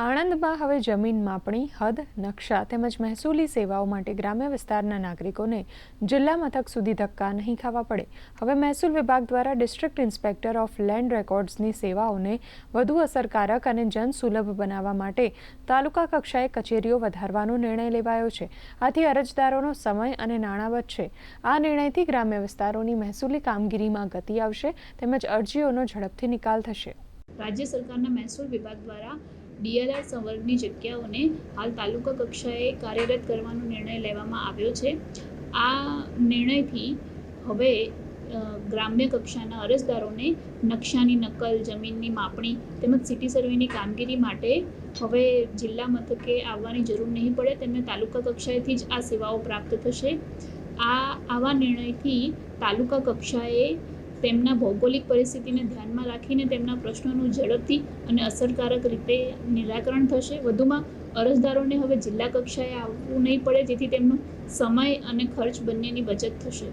આણંદમાં હવે જમીન માપણી, હદ, નકશા તેમજ મહેસૂલી સેવાઓ માટે ગ્રામ્ય વિસ્તારના નાગરિકોને જિલ્લા મથક સુધી ધક્કા નહીં ખાવા પડે. હવે મહેસૂલ વિભાગ દ્વારા ડિસ્ટ્રિક્ટ ઇન્સ્પેક્ટર ઓફ લેન્ડ રેકોર્ડ્સની સેવાઓને વધુ અસરકારક અને જનસુલભ બનાવવા માટે તાલુકા કક્ષાએ કચેરીઓ વધારવાનો નિર્ણય લેવાયો છે. આથી અરજદારોનો સમય અને નાણાં બચશે. આ નિર્ણયથી ગ્રામ્ય વિસ્તારોની મહેસૂલી કામગીરીમાં ગતિ આવશે તેમજ અરજીઓનો ઝડપથી નિકાલ થશે. રાજ્ય સરકારના મહેસૂલ વિભાગ દ્વારા DLR સંવર્ગની જગ્યાઓને હાલ તાલુકા કક્ષાએ કાર્યરત કરવાનો નિર્ણય લેવામાં આવ્યો છે. આ નિર્ણયથી હવે ગ્રામ્ય કક્ષાના અરજદારોને નકશાની નકલ, જમીનની માપણી તેમજ સિટી સર્વેની કામગીરી માટે હવે જિલ્લા મથકે આવવાની જરૂર નહીં પડે. તેમને તાલુકા કક્ષાએથી જ આ સેવાઓ પ્રાપ્ત થશે. આવા નિર્ણયથી તાલુકા કક્ષાએ તેમના ભૌગોલિક પરિસ્થિતિને ધ્યાનમાં રાખીને તેમના પ્રશ્નોનું ઝડપથી અને અસરકારક રીતે નિરાકરણ થશે. વધુમાં અરજદારોને હવે જિલ્લા કક્ષાએ આવવું નહીં પડે, જેથી તેમનો સમય અને ખર્ચ બંનેની બચત થશે.